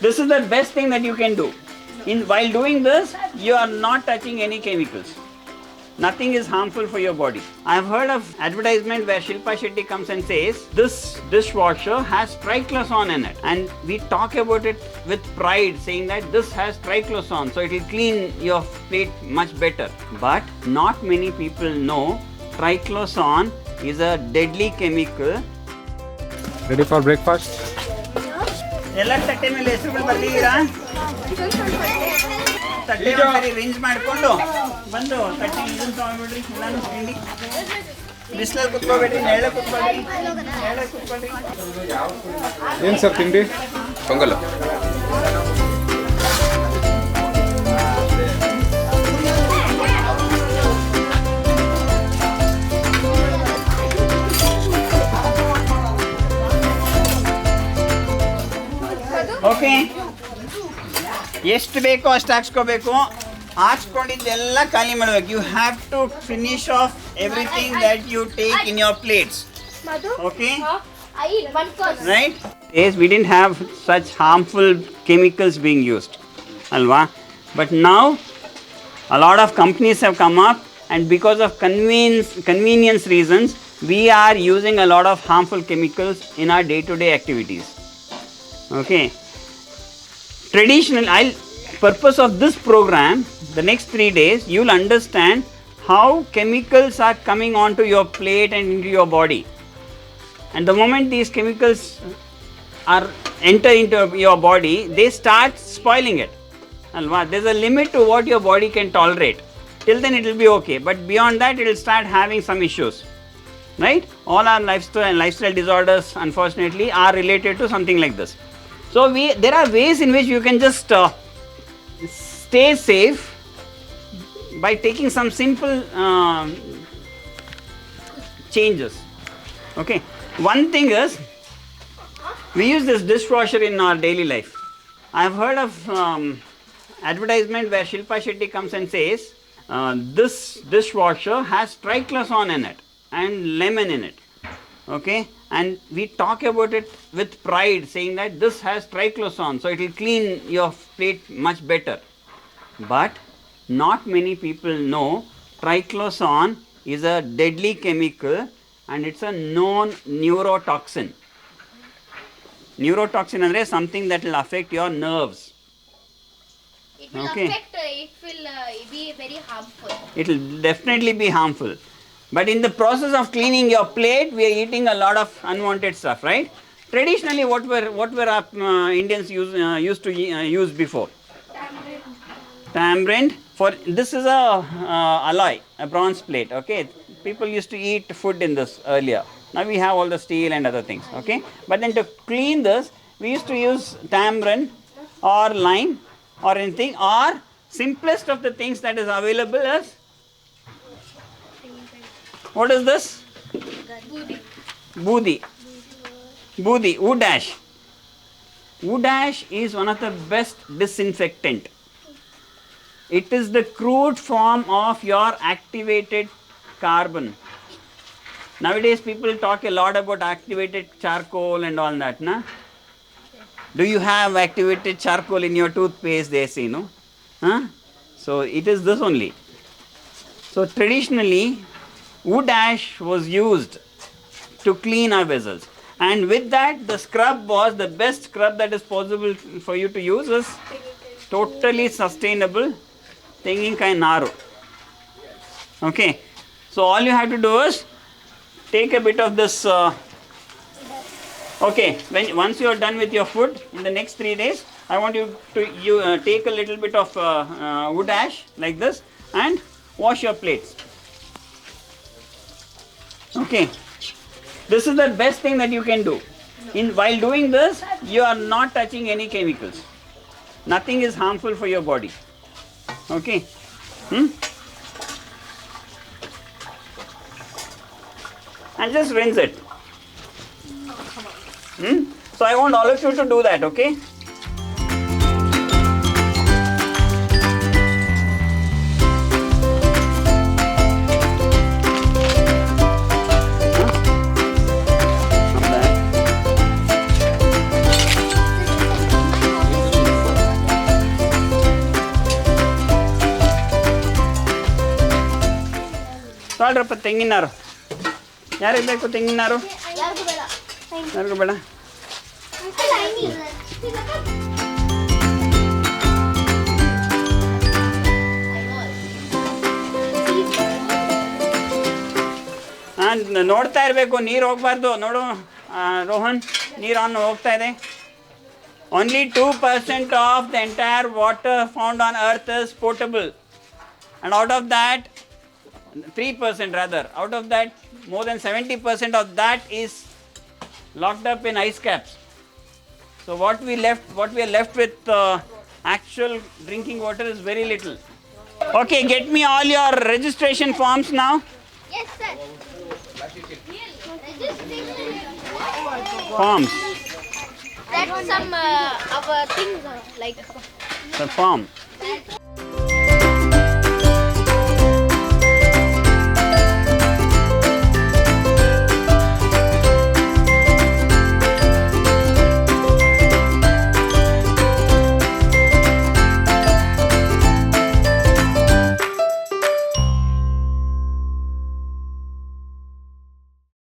This is the best thing that you can do. While doing this, you are not touching any chemicals. Nothing is harmful for your body. I have heard of advertisement where Shilpa Shetty comes and says, this dishwasher has triclosan in it. And we talk about it with pride, saying that this has triclosan, so it will clean your plate much better. But not many people know triclosan is a deadly chemical. Ready for breakfast? ಎಲ್ಲ ತಟ್ಟೆ ಮೇಲೆ ಹೆಸರುಗಳು ಬರ್ತಿದ್ದೀರಾ? ತಟ್ಟೆ ಒಂದ್ಸರಿ ರಿಂಜ್ ಮಾಡಿಕೊಂಡು ಬಂದು ತಟ್ಟೆ ಇದನ್ನು ತೊಗೊಂಡ್ಬಿಡ್ರಿ, ಎಲ್ಲಾನು ತಿಂಡಿ. ಬಿಸಿಲಲ್ಲಿ ಕುತ್ಕೋಬೇಡ್ರಿ, ನೆರಳೆ ಕುತ್ಕೊಳ್ರಿ. ಏನು ಸರ್ ತಿಂಡಿ? ಪೊಂಗಲ್. ಓಕೆ, ಎಷ್ಟು ಬೇಕೋ ಅಷ್ಟು ಹಾಕ್ಸ್ಕೋಬೇಕು. ಹಾಕ್ಸ್ಕೊಂಡಿದ್ದೆಲ್ಲ ಖಾಲಿ ಮಾಡಬೇಕು. You have to finish off everything that you take in your plates. Okay, right? Yes, we didn't have such harmful chemicals being used, alwa. But now a lot of companies have come up, and because of convenience reasons, we are using a lot of harmful chemicals in our day-to-day activities. Okay. Traditional purpose of this program, the next 3 days, you'll understand how chemicals are coming onto your plate and into your body. And the moment these chemicals enter into your body, they start spoiling it. Alva, there's a limit to what your body can tolerate. Till then it will be okay, but beyond that it will start having some issues. Right? All our lifestyle disorders, unfortunately, are related to something like this. So there are ways in which you can just stay safe by taking some simple changes. Okay. One thing is, we use this dishwasher in our daily life. I have heard of advertisement where Shilpa Shetty comes and says, this dishwasher has triclosan in it and lemon in it. Okay, and we talk about it with pride, saying that this has triclosan, so it will clean your plate much better. But not many people know triclosan is a deadly chemical, and it's a known neurotoxin. Neurotoxin andre something that will affect your nerves. It will affect, it will be very harmful. It will definitely be harmful. But in the process of cleaning your plate, we are eating a lot of unwanted stuff, right? Traditionally, what were our Indians used to use before? Tamarind. For this is a alloy, a bronze plate. Okay, people used to eat food in this earlier. Now we have all the steel and other things. Okay, but then to clean this, we used to use tamarind or lime or anything, or simplest of the things that is available is, what is this? Budi. Wood ash. Wood ash is one of the best disinfectant. It is the crude form of your activated carbon. Nowadays people talk a lot about activated charcoal and all that, na? Do you have activated charcoal in your toothpaste, they say, no? Huh? So it is this only. So traditionally, wood ash was used to clean our vessels, and with that the scrub was the best scrub that is possible for you to use. Is totally sustainable tenginkai naru. Okay, so all you have to do is take a bit of this. Okay, once you are done with your food, in the next 3 days, I want you to take a little bit of wood ash like this and wash your plates. Okay, this is the best thing that you can do. While doing this, you are not touching any chemicals. Nothing is harmful for your body. Okay. And just rinse it. So I want all of you to do that, okay? ತಗೊಳ್ರಪ್ಪ ತೆಂಗಿನಾರು. ಯಾರಿಗೆ ಬೇಕು ತೆಂಗಿನಾರು? ಯಾರಿಗೂ ಬೇಡ. ಯಾರಿಗೂ ಬೇಡ. ಹಾಂ, ನೋಡ್ತಾ ಇರಬೇಕು, ನೀರು ಹೋಗ್ಬಾರ್ದು. ನೋಡು ರೋಹನ್, ನೀರು ಆನ್ ಹೋಗ್ತಾ ಇದೆ. Only 2% of the entire water found on earth is potable, and out of that 3% rather, out of that more than 70% of that is locked up in ice caps. So what we are left with actual drinking water is very little. Okay, get me all your registration forms now. Yes, sir. Forms. That's some our things like The form.